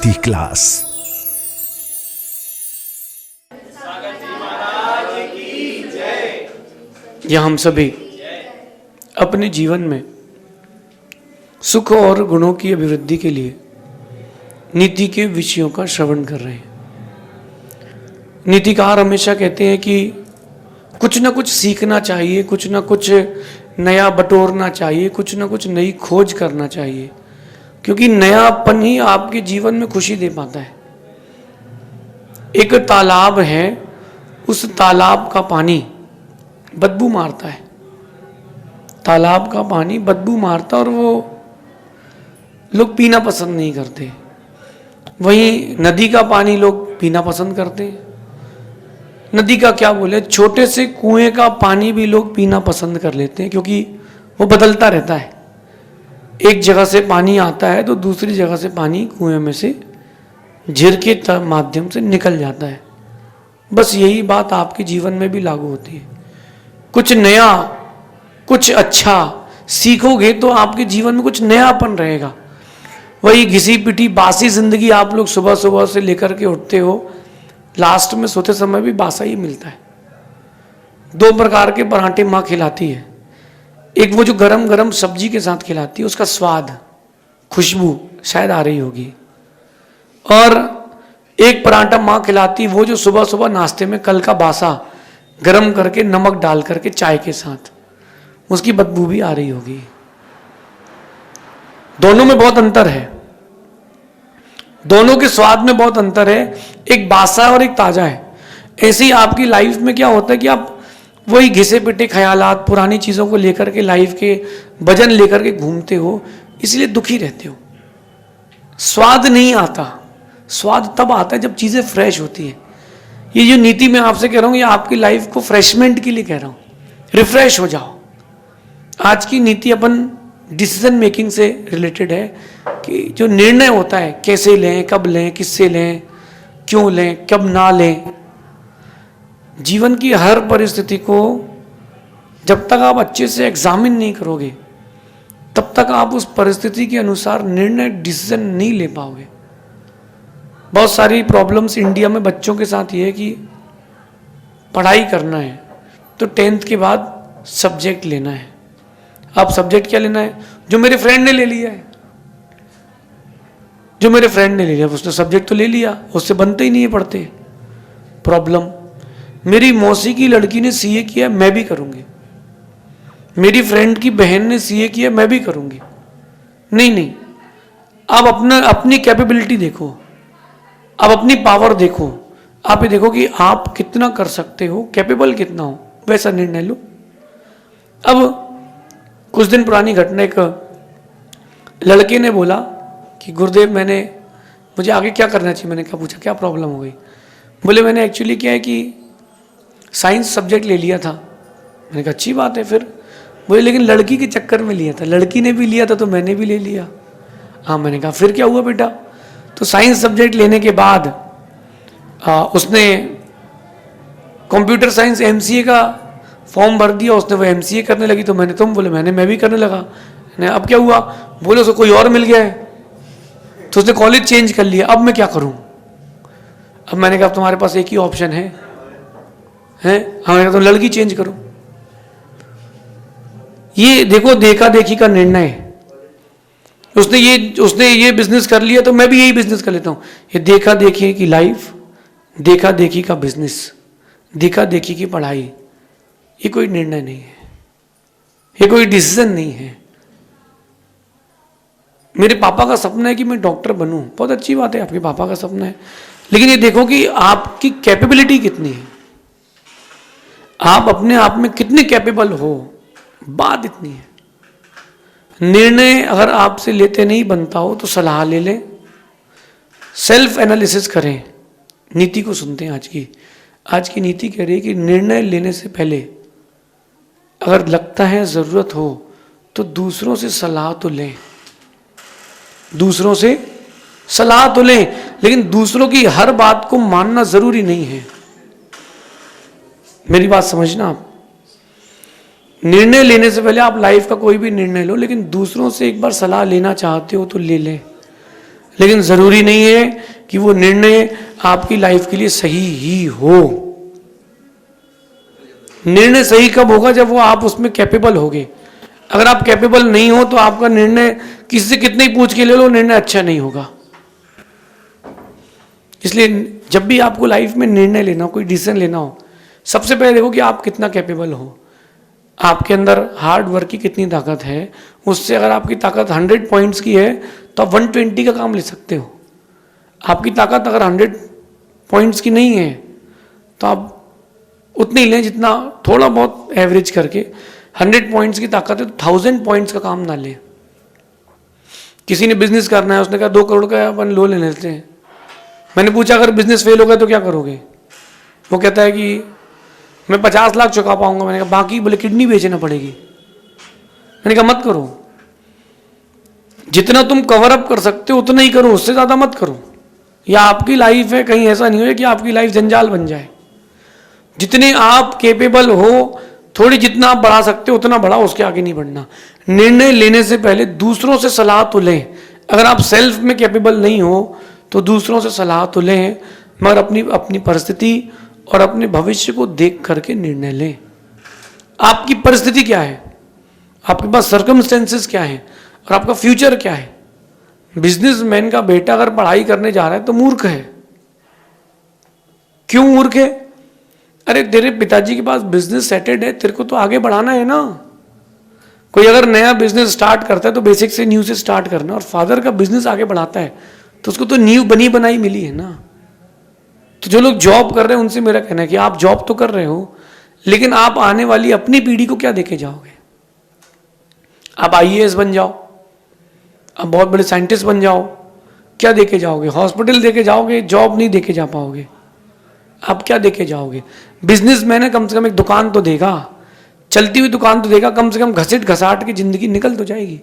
नीति क्लास। यह हम सभी अपने जीवन में सुख और गुणों की अभिवृद्धि के लिए नीति के विषयों का श्रवण कर रहे हैं। नीतिकार हमेशा कहते हैं कि कुछ ना कुछ सीखना चाहिए, कुछ ना कुछ नया बटोरना चाहिए, कुछ ना कुछ नई खोज करना चाहिए, क्योंकि नयापन ही आपके जीवन में खुशी दे पाता है। एक तालाब है, उस तालाब का पानी बदबू मारता है, तालाब का पानी बदबू मारता और वो लोग पीना पसंद नहीं करते। वहीं नदी का पानी लोग पीना पसंद करते हैं। नदी का क्या बोले, छोटे से कुएं का पानी भी लोग पीना पसंद कर लेते हैं, क्योंकि वो बदलता रहता है। एक जगह से पानी आता है तो दूसरी जगह से पानी कुएं में से झिर के माध्यम से निकल जाता है। बस यही बात आपके जीवन में भी लागू होती है। कुछ नया, कुछ अच्छा सीखोगे तो आपके जीवन में कुछ नयापन रहेगा। वही घिसी पिटी बासी जिंदगी आप लोग सुबह सुबह से लेकर के उठते हो, लास्ट में सोते समय भी बासा ही मिलता है। 2 प्रकार के पराठे माँ खिलाती है। एक वो जो गरम गरम सब्जी के साथ खिलाती है, उसका स्वाद, खुशबू शायद आ रही होगी। और एक पराठा माँ खिलाती है वो जो सुबह सुबह नाश्ते में कल का बासा गरम करके नमक डाल करके चाय के साथ, उसकी बदबू भी आ रही होगी। दोनों में बहुत अंतर है, दोनों के स्वाद में बहुत अंतर है। एक बासा है और एक ताजा है। ऐसे ही आपकी लाइफ में क्या होता है कि आप वही घिसे पिटे ख्यालात, पुरानी चीजों को लेकर के, लाइफ के वजन लेकर के घूमते हो, इसलिए दुखी रहते हो। स्वाद नहीं आता। स्वाद तब आता है जब चीजें फ्रेश होती है। ये जो नीति मैं आपसे कह रहा हूं, ये आपकी लाइफ को फ्रेशमेंट के लिए कह रहा हूं। रिफ्रेश हो जाओ। आज की नीति अपन डिसीजन मेकिंग से रिलेटेड है कि जो निर्णय होता है, कैसे लें, कब लें, किससे लें, क्यों लें, कब ना लें। जीवन की हर परिस्थिति को जब तक आप अच्छे से एग्जामिन नहीं करोगे, तब तक आप उस परिस्थिति के अनुसार निर्णय, डिसीजन नहीं ले पाओगे। बहुत सारी प्रॉब्लम्स इंडिया में बच्चों के साथ ये है कि पढ़ाई करना है तो 10th के बाद सब्जेक्ट लेना है। आप सब्जेक्ट क्या लेना है? जो मेरे फ्रेंड ने ले लिया है, जो मेरे फ्रेंड ने ले लिया, उसने सब्जेक्ट तो ले लिया, उससे बनते ही नहीं है पढ़ते। प्रॉब्लम, मेरी मौसी की लड़की ने सीए किया, मैं भी करूंगी। मेरी फ्रेंड की बहन ने सीए किया, मैं भी करूंगी। नहीं, आप अपनी कैपेबिलिटी देखो, आप अपनी पावर देखो। आप ये देखो कि आप कितना कर सकते हो, कैपेबल कितना हो, वैसा निर्णय लो। अब कुछ दिन पुरानी घटना, एक लड़के ने बोला कि गुरुदेव मुझे आगे क्या करना चाहिए। मैंने क्या पूछा, क्या प्रॉब्लम हो गई? बोले मैंने एक्चुअली क्या है कि साइंस सब्जेक्ट ले लिया था। मैंने कहा अच्छी बात है फिर। बोले लेकिन लड़की के चक्कर में लिया था, लड़की ने भी लिया था तो मैंने भी ले लिया। हाँ, मैंने कहा फिर क्या हुआ बेटा? तो साइंस सब्जेक्ट लेने के बाद उसने कंप्यूटर साइंस एमसीए का फॉर्म भर दिया, उसने वो एमसीए करने लगी। तो मैं भी करने लगा। अब क्या हुआ? बोले उसको कोई और मिल गया है तो उसने कॉलेज चेंज कर लिया। अब मैं क्या करूं? अब मैंने कहा तुम्हारे पास एक ही ऑप्शन है? हमें कहा तुम लड़की चेंज करो। ये देखो देखा देखी का निर्णय है। उसने ये बिजनेस कर लिया तो मैं भी यही बिजनेस कर लेता हूं। ये देखा देखी की लाइफ, देखा देखी का बिजनेस, देखा देखी की पढ़ाई, ये कोई निर्णय नहीं है, ये कोई डिसीजन नहीं है। मेरे पापा का सपना है कि मैं डॉक्टर बनूं। बहुत अच्छी बात है, आपके पापा का सपना है, लेकिन ये देखो कि आपकी कैपेबिलिटी कितनी है, आप अपने आप में कितने कैपेबल हो, बात इतनी है। निर्णय अगर आपसे लेते नहीं बनता हो तो सलाह ले लें, सेल्फ एनालिसिस करें। नीति को सुनते हैं आज की नीति कह रही है कि निर्णय लेने से पहले अगर लगता है जरूरत हो तो दूसरों से सलाह तो लें, दूसरों से सलाह तो लें, लेकिन दूसरों की हर बात को मानना जरूरी नहीं है। मेरी बात समझना आप। निर्णय लेने से पहले आप लाइफ का कोई भी निर्णय लो, लेकिन दूसरों से एक बार सलाह लेना चाहते हो तो ले लें। लेकिन जरूरी नहीं है कि वो निर्णय आपकी लाइफ के लिए सही ही हो। निर्णय सही कब होगा? जब वो आप उसमें कैपेबल होगे। अगर आप कैपेबल नहीं हो तो आपका निर्णय किसी से कितने ही पूछ के ले लो, निर्णय अच्छा नहीं होगा। इसलिए जब भी आपको लाइफ में निर्णय लेना हो, कोई डिसीजन लेना हो, सबसे पहले देखो कि आप कितना कैपेबल हो, आपके अंदर हार्ड वर्क की कितनी ताकत है। उससे अगर आपकी ताकत 100 पॉइंट्स की है तो आप 120 का काम ले सकते हो। आपकी ताकत अगर 100 पॉइंट्स की नहीं है तो आप उतनी लें जितना थोड़ा बहुत एवरेज करके। 100 पॉइंट्स की ताकत है तो 1000 पॉइंट्स का काम ना लें। किसी ने बिजनेस करना है, उसने कहा 2 करोड़ का अपन लोन ले लेते हैं। मैंने पूछा अगर बिजनेस फेल होगा तो क्या करोगे? वो कहता है कि मैं 50 लाख चुका पाऊंगा। मैंने कहा बाकी बोले किडनी बेचना पड़ेगी। मैंने कहा मत करो, जितना तुम कवर अप कर सकते हो उतना ही करो, उससे ज्यादा मत करो। या आपकी लाइफ है, कहीं ऐसा नहीं हो कि आपकी लाइफ जंजाल बन जाए। जितने आप केपेबल हो, थोड़ी जितना आप बढ़ा सकते हो उतना बढ़ाओ, उसके आगे नहीं बढ़ना। निर्णय लेने से पहले दूसरों से सलाह तो लें। अगर आप सेल्फ में कैपेबल नहीं हो तो दूसरों से सलाह तो लें, मगर अपनी परिस्थिति और अपने भविष्य को देख करके निर्णय लें। आपकी परिस्थिति क्या है, आपके पास सर्कमस्टेंसेस क्या है और आपका फ्यूचर क्या है। बिजनेसमैन का बेटा अगर पढ़ाई करने जा रहा है तो मूर्ख है। क्यों मूर्ख है? अरे तेरे पिताजी के पास बिजनेस सेटेड है, तेरे को तो आगे बढ़ाना है ना। कोई अगर नया बिजनेस स्टार्ट करता है तो बेसिक से न्यू से स्टार्ट करना, और फादर का बिजनेस आगे बढ़ाता है तो उसको तो न्यू बनी बनाई मिली है ना। तो जो लोग जॉब कर रहे हैं उनसे मेरा कहना है कि आप जॉब तो कर रहे हो, लेकिन आप आने वाली अपनी पीढ़ी को क्या देके जाओगे? आप IAS बन जाओ, आप बहुत बड़े साइंटिस्ट बन जाओ, क्या देके जाओगे? हॉस्पिटल देके जाओगे, जॉब नहीं देके जा पाओगे। आप क्या देके जाओगे? बिजनेसमैन है, कम से कम एक दुकान तो देगा, चलती हुई दुकान तो देगा, कम से कम घसीट घसाट की जिंदगी निकल तो जाएगी।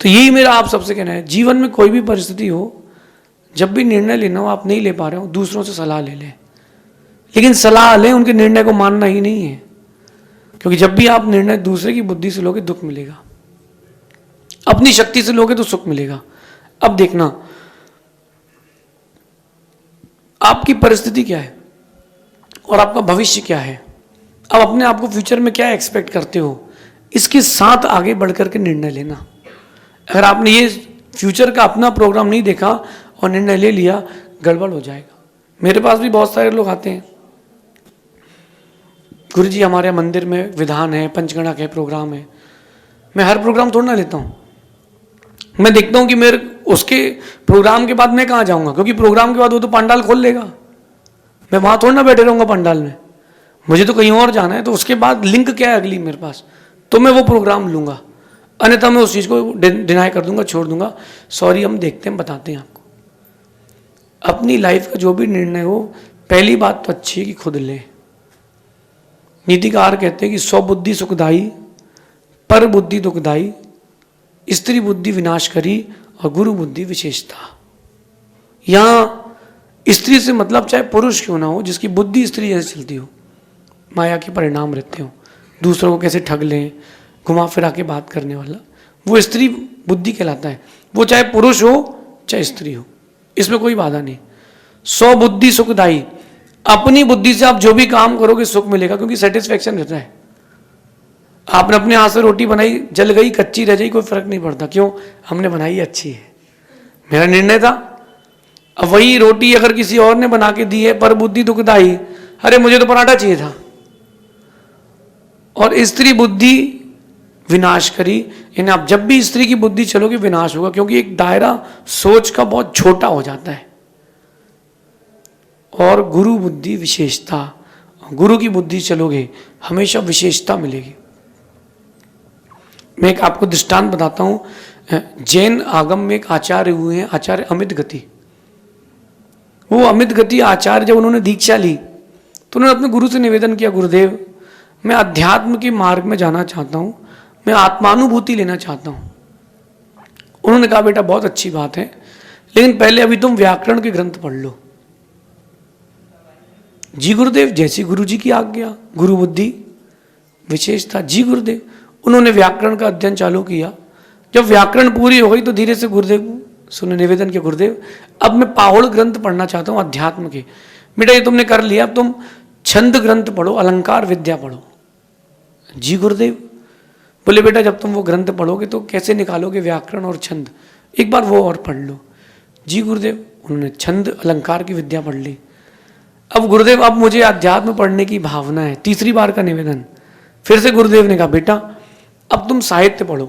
तो यही मेरा आप सबसे कहना है, जीवन में कोई भी परिस्थिति हो, जब भी निर्णय लेना हो, आप नहीं ले पा रहे हो, दूसरों से सलाह ले लें। लेकिन सलाह लें, उनके निर्णय को मानना ही नहीं है, क्योंकि जब भी आप निर्णय दूसरे की बुद्धि से लोगे दुख मिलेगा, अपनी शक्ति से लोगे तो सुख मिलेगा। अब देखना आपकी परिस्थिति क्या है और आपका भविष्य क्या है। अब अपने आप को फ्यूचर में क्या एक्सपेक्ट करते हो, इसके साथ आगे बढ़कर के निर्णय लेना। अगर आपने ये फ्यूचर का अपना प्रोग्राम नहीं देखा और निर्णय ले लिया, गड़बड़ हो जाएगा। मेरे पास भी बहुत सारे लोग आते हैं, गुरु जी हमारे मंदिर में विधान है, पंचगणक है, प्रोग्राम है। मैं हर प्रोग्राम थोड़ा ना लेता हूँ। मैं देखता हूँ कि मेरे उसके प्रोग्राम के बाद मैं कहाँ जाऊँगा, क्योंकि प्रोग्राम के बाद वो तो पंडाल खोल लेगा, मैं वहाँ थोड़ा ना बैठे रहूँगा पंडाल में, मुझे तो कहीं और जाना है। तो उसके बाद लिंक क्या है अगली मेरे पास, तो मैं वो प्रोग्राम लूँगा, अन्यथा मैं उस चीज़ को डिनाई कर दूंगा, छोड़ दूंगा, सॉरी हम देखते हैं, बताते हैं आपको। अपनी लाइफ का जो भी निर्णय हो, पहली बात तो अच्छी है कि खुद लें। नीतिकार कहते हैं कि 100 बुद्धि सुखदाई, पर बुद्धि दुखदाई, स्त्री बुद्धि विनाशकारी और गुरु बुद्धि विशेषता। यहाँ स्त्री से मतलब चाहे पुरुष क्यों ना हो, जिसकी बुद्धि स्त्री जैसे चलती हो, माया के परिणाम रहते हो, दूसरों को कैसे ठग लें, घुमा फिरा के बात करने वाला, वो स्त्री बुद्धि कहलाता है। वो चाहे पुरुष हो चाहे स्त्री हो, इसमें कोई बाधा नहीं। 100 बुद्धि सुखदाई, अपनी बुद्धि से आप जो भी काम करोगे सुख मिलेगा, क्योंकि सेटिस्फेक्शन रहता है। आपने अपने हाथ से रोटी बनाई, जल गई, कच्ची रह जाए, कोई फर्क नहीं पड़ता, क्यों? हमने बनाई अच्छी है, मेरा निर्णय था। अब वही रोटी अगर किसी और ने बना के दी है, पर बुद्धि दुखदाई, अरे मुझे तो पराठा चाहिए था। और स्त्री बुद्धि विनाश करी, यानी आप जब भी स्त्री की बुद्धि चलोगे विनाश होगा, क्योंकि एक दायरा सोच का बहुत छोटा हो जाता है। और गुरु बुद्धि विशेषता, गुरु की बुद्धि चलोगे हमेशा विशेषता मिलेगी। मैं एक आपको दृष्टांत बताता हूं। जैन आगम में एक आचार्य हुए हैं, आचार्य अमित गति। वो अमित गति आचार्य जब उन्होंने दीक्षा ली तो उन्होंने अपने गुरु से निवेदन किया, गुरुदेव मैं अध्यात्म के मार्ग में जाना चाहता हूं, मैं आत्मानुभूति लेना चाहता हूं। उन्होंने कहा बेटा बहुत अच्छी बात है, लेकिन पहले अभी तुम व्याकरण के ग्रंथ पढ़ लो। जी गुरुदेव, जैसी गुरु जी की आज्ञा, गुरु बुद्धि विशेषता। जी गुरुदेव, उन्होंने व्याकरण का अध्ययन चालू किया। जब व्याकरण पूरी हो गई तो धीरे से गुरुदेव सुनो निवेदन के गुरुदेव, अब मैं पाहुड़ ग्रंथ पढ़ना चाहता हूँ अध्यात्म के। बेटा ये तुमने कर लिया, अब तुम छंद ग्रंथ पढ़ो, अलंकार विद्या पढ़ो। जी गुरुदेव। बोले बेटा जब तुम वो ग्रंथ पढ़ोगे तो कैसे निकालोगे व्याकरण और छंद, एक बार वो और पढ़ लो। जी गुरुदेव। उन्होंने छंद अलंकार की विद्या पढ़ ली। अब गुरुदेव अब मुझे अध्यात्म पढ़ने की भावना है, तीसरी बार का निवेदन। फिर से गुरुदेव ने कहा बेटा अब तुम साहित्य पढ़ो,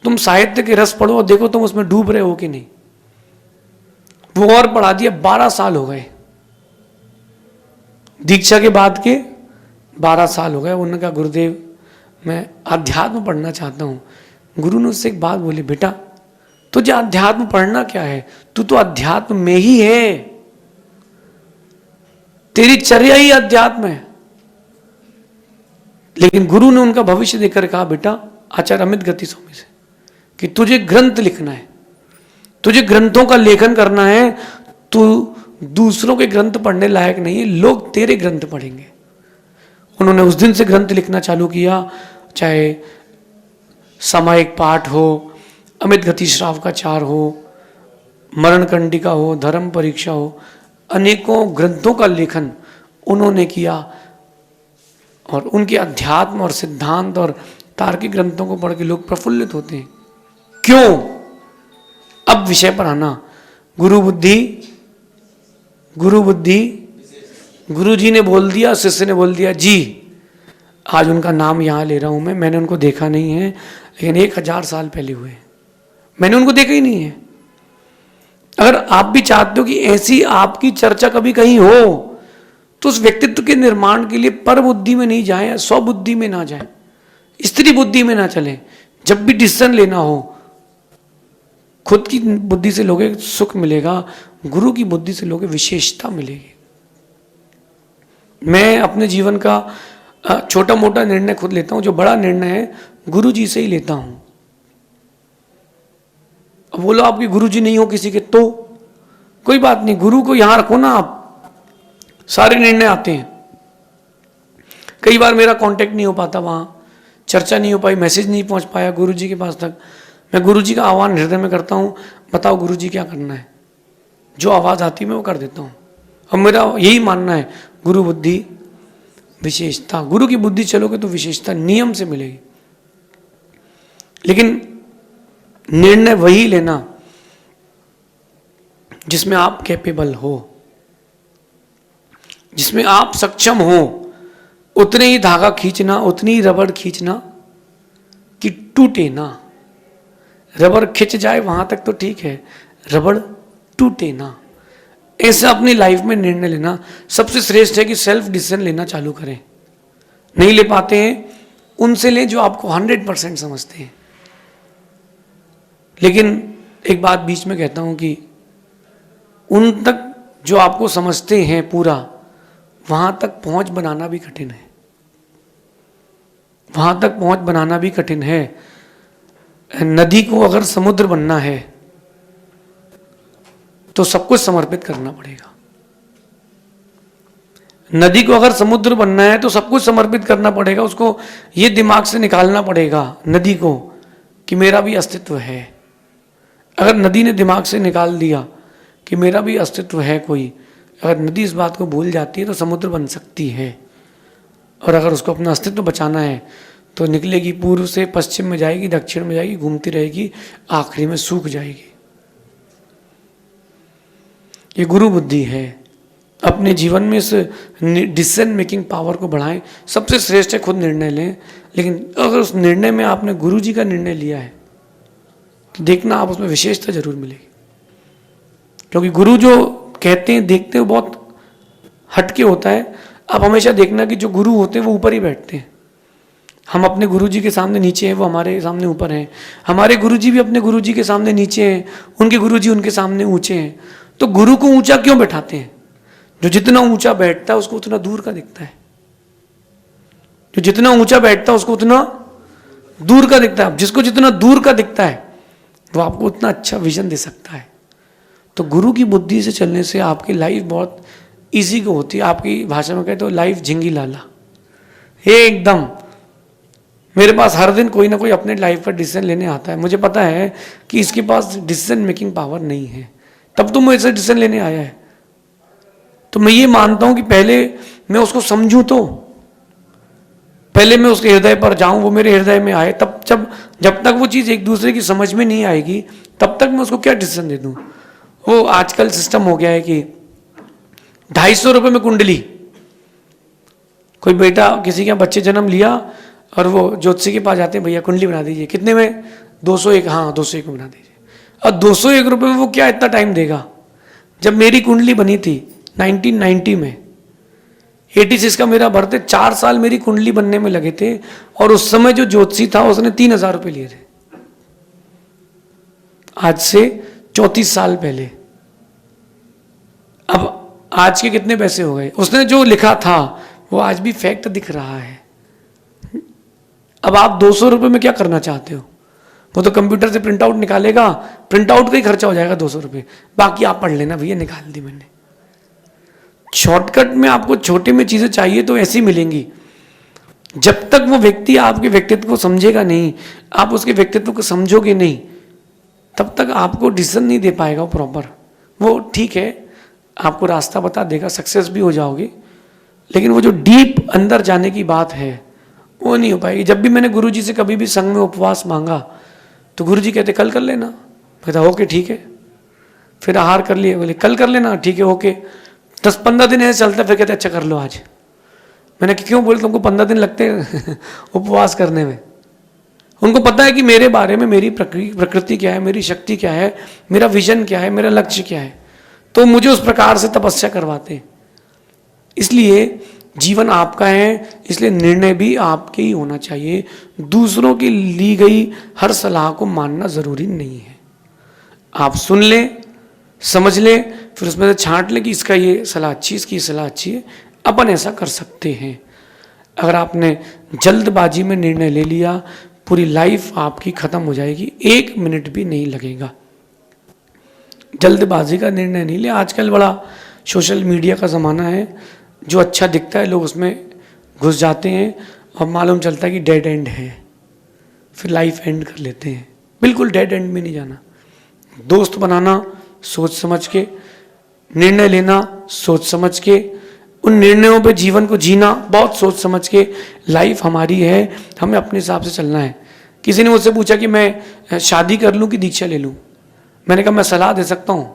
तुम साहित्य के रस पढ़ो और देखो तुम उसमें डूब रहे हो कि नहीं। वो और पढ़ा दिया। 12 साल हो गए, दीक्षा के बाद के 12 साल हो गए। उन्होंने कहा गुरुदेव मैं अध्यात्म पढ़ना चाहता हूँ। गुरु ने उससे एक बात बोली, बेटा तुझे अध्यात्म पढ़ना क्या है, तू तो अध्यात्म में ही है, तेरी चर्या ही अध्यात्म है। लेकिन गुरु ने उनका भविष्य देखकर कहा बेटा आचार्य अमित गति स्वामी से कि तुझे ग्रंथ लिखना है, तुझे ग्रंथों का लेखन करना है, तू दूसरों के ग्रंथ पढ़ने लायक नहीं है, लोग तेरे ग्रंथ पढ़ेंगे। उन्होंने उस दिन से ग्रंथ लिखना चालू किया, चाहे सामायिक पाठ हो, अमित गति श्राव का चार हो, मरण कंडिका हो, धर्म परीक्षा हो, अनेकों ग्रंथों का लेखन उन्होंने किया। और उनके अध्यात्म और सिद्धांत और तार्किक ग्रंथों को पढ़ के लोग प्रफुल्लित होते हैं। क्यों? अब विषय पर आना। गुरु बुद्धि, गुरु बुद्धि, गुरु जी ने बोल दिया, शिष्य ने बोल दिया जी। आज उनका नाम यहाँ ले रहा हूँ मैंने उनको देखा नहीं है, लेकिन 1000 साल पहले हुए, मैंने उनको देखा ही नहीं है। अगर आप भी चाहते हो कि ऐसी आपकी चर्चा कभी कहीं हो तो उस व्यक्तित्व के निर्माण के लिए पर बुद्धि में नहीं जाए, स्वबुद्धि में ना जाए, स्त्री बुद्धि में ना चले। जब भी डिसीजन लेना हो खुद की बुद्धि से लोगे सुख मिलेगा, गुरु की बुद्धि से लोगे विशेषता मिलेगी। मैं अपने जीवन का छोटा मोटा निर्णय खुद लेता हूं, जो बड़ा निर्णय है गुरु जी से ही लेता हूं। अब बोलो आपके गुरु जी नहीं हो किसी के, तो कोई बात नहीं, गुरु को यहां रखो ना, आप सारे निर्णय आते हैं। कई बार मेरा कांटेक्ट नहीं हो पाता, वहां चर्चा नहीं हो पाई, मैसेज नहीं पहुंच पाया गुरु जी के पास तक, मैं गुरु जी का आह्वान हृदय में करता हूं, बताओ गुरु जी क्या करना है, जो आवाज आती है मैं वो कर देता हूं। अब मेरा यही मानना है, गुरु बुद्धि विशेषता, गुरु की बुद्धि चलोगे तो विशेषता नियम से मिलेगी। लेकिन निर्णय वही लेना जिसमें आप कैपेबल हो, जिसमें आप सक्षम हो। उतने ही धागा खींचना, उतनी ही रबड़ खींचना कि टूटे ना। रबड़ खिंच जाए वहां तक तो ठीक है, रबड़ टूटे ना। ऐसा अपनी लाइफ में निर्णय लेना सबसे श्रेष्ठ है कि सेल्फ डिसीजन लेना चालू करें। नहीं ले पाते हैं उनसे लें जो आपको 100% समझते हैं। लेकिन एक बात बीच में कहता हूं कि उन तक जो आपको समझते हैं पूरा, वहां तक पहुंच बनाना भी कठिन है, वहां तक पहुंच बनाना भी कठिन है। नदी को अगर समुद्र बनना है तो सब कुछ समर्पित करना पड़ेगा। नदी को अगर समुद्र बनना है तो सब कुछ समर्पित करना पड़ेगा। उसको ये दिमाग से निकालना पड़ेगा नदी को कि मेरा भी अस्तित्व है। अगर नदी ने दिमाग से निकाल दिया कि मेरा भी अस्तित्व है कोई, अगर नदी इस बात को भूल जाती है तो समुद्र बन सकती है। और अगर उसको अपना अस्तित्व बचाना है तो निकलेगी पूर्व से, पश्चिम में जाएगी, दक्षिण में जाएगी, घूमती रहेगी, आखिरी में सूख जाएगी। ये गुरु बुद्धि है। अपने जीवन में इस डिसीजन मेकिंग पावर को बढ़ाएं। सबसे श्रेष्ठ है खुद निर्णय लें, लेकिन अगर उस निर्णय में आपने गुरु जी का निर्णय लिया है तो देखना आप उसमें विशेषता जरूर मिलेगी। क्योंकि गुरु जो कहते हैं देखते हैं बहुत हटके होता है। आप हमेशा देखना कि जो गुरु होते हैं वो ऊपर ही बैठते हैं। हम अपने गुरु जी के सामने नीचे हैं, वो हमारे सामने ऊपर हैं। हमारे गुरु जी भी अपने गुरु जी के सामने नीचे हैं, उनके गुरु जी उनके सामने ऊंचे हैं। तो गुरु को ऊंचा क्यों बैठाते हैं? जो जितना ऊंचा बैठता है उसको उतना दूर का दिखता है। जो जितना ऊंचा बैठता है उसको उतना दूर का दिखता है। जिसको जितना दूर का दिखता है वो आपको उतना अच्छा विजन दे सकता है। तो गुरु की बुद्धि से चलने से आपकी लाइफ बहुत इजी को होती है। आपकी भाषा में कहते हो लाइफ झिंगी लाला, एकदम मेरे पास हर दिन कोई ना कोई अपने लाइफ का डिसीजन लेने आता है, मुझे पता है कि इसके पास डिसीजन मेकिंग पावर नहीं है, तब तो मुझे डिसीजन लेने आया है। तो मैं ये मानता हूं कि पहले मैं उसको समझूं, तो पहले मैं उसके हृदय पर जाऊं, वो मेरे हृदय में आए, तब जब तक वो चीज़ एक दूसरे की समझ में नहीं आएगी तब तक मैं उसको क्या डिसीजन दे दूं। वो आजकल सिस्टम हो गया है कि 250 रुपये में कुंडली, कोई बेटा किसी के बच्चे जन्म लिया और वो ज्योतिषी के पास जाते हैं, भैया कुंडली बना दीजिए, कितने में? 201, हाँ 201 में बना दीजिए। और 201 रुपये में वो क्या इतना टाइम देगा? जब मेरी कुंडली बनी थी 1990 में, 86 का मेरा बर्थ है, 4 साल मेरी कुंडली बनने में लगे थे, और उस समय जो ज्योतिषी था उसने 3000 रुपये लिए थे, आज से 34 साल पहले। अब आज के कितने पैसे हो गए? उसने जो लिखा था वो आज भी फैक्ट दिख रहा है। अब आप 200 रुपये में क्या करना चाहते हो? वो तो कंप्यूटर से प्रिंट आउट निकालेगा, प्रिंट आउट का ही खर्चा हो जाएगा 200 रुपये, बाकी आप पढ़ लेना, भैया निकाल दी मैंने। शॉर्टकट में आपको छोटे में चीजें चाहिए तो ऐसी मिलेंगी। जब तक वो व्यक्ति आपके व्यक्तित्व को समझेगा नहीं, आप उसके व्यक्तित्व को समझोगे नहीं, तब तक आपको डिसीजन नहीं दे पाएगा वो प्रॉपर। वो ठीक है, आपको रास्ता बता देगा, सक्सेस भी हो जाओगे, लेकिन वो जो डीप अंदर जाने की बात है वो नहीं हो पाएगी। जब भी मैंने गुरुजी से कभी भी संघ में उपवास मांगा तो गुरुजी कहते कल कर लेना, कहता ओके ठीक है। फिर आहार कर लिए, बोले कल कर लेना, ठीक है ओके। 10-15 दिन ऐसे चलता, फिर कहते अच्छा कर लो आज। मैंने क्यों? बोले तुमको 15 दिन लगते हैं उपवास करने में। उनको पता है कि मेरे बारे में मेरी प्रकृति क्या है, मेरी शक्ति क्या है, मेरा विजन क्या है, मेरा लक्ष्य क्या है, तो मुझे उस प्रकार से तपस्या करवाते। इसलिए जीवन आपका है, इसलिए निर्णय भी आपके ही होना चाहिए। दूसरों की ली गई हर सलाह को मानना जरूरी नहीं है। आप सुन लें, समझ लें, फिर उसमें से छांट लें कि इसका ये सलाह अच्छी, इसकी सलाह अच्छी है। अपन ऐसा कर सकते हैं। अगर आपने जल्दबाजी में निर्णय ले लिया, पूरी लाइफ आपकी खत्म हो जाएगी, 1 मिनट भी नहीं लगेगा। जल्दबाजी का निर्णय नहीं ले। आजकल बड़ा सोशल मीडिया का ज़माना है, जो अच्छा दिखता है लोग उसमें घुस जाते हैं और मालूम चलता है कि डेड एंड है, फिर लाइफ एंड कर लेते हैं। बिल्कुल डेड एंड में नहीं जाना। दोस्त बनाना सोच समझ के, निर्णय लेना सोच समझ के, उन निर्णयों पे जीवन को जीना बहुत सोच समझ के। लाइफ हमारी है, हमें अपने हिसाब से चलना है। किसी ने मुझसे पूछा कि मैं शादी कर लूँ कि दीक्षा ले लूँ। मैंने कहा मैं सलाह दे सकता हूँ,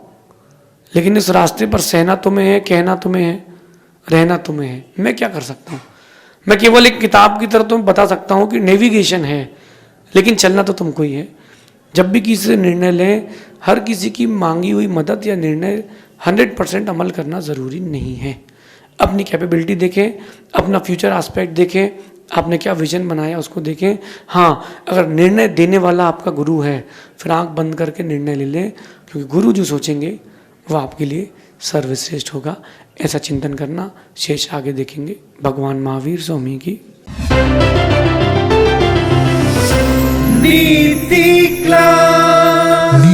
लेकिन इस रास्ते पर सहना तुम्हें है, कहना तुम्हें है, रहना तुम्हें है। मैं क्या कर सकता हूँ? मैं केवल एक किताब की तरह तुम्हें बता सकता हूँ कि नेविगेशन है, लेकिन चलना तो तुमको ही है। जब भी किसी से निर्णय लें, हर किसी की मांगी हुई मदद या निर्णय 100% अमल करना ज़रूरी नहीं है। अपनी कैपेबिलिटी देखें, अपना फ्यूचर एस्पेक्ट देखें, आपने क्या विजन बनाया उसको देखें। हाँ, अगर निर्णय देने वाला आपका गुरु है, फिर आंख बंद करके निर्णय ले लें, क्योंकि गुरु जो सोचेंगे वो आपके लिए सर्वश्रेष्ठ होगा। ऐसा चिंतन करना। शेष आगे देखेंगे। भगवान महावीर स्वामी की नीति क्लास।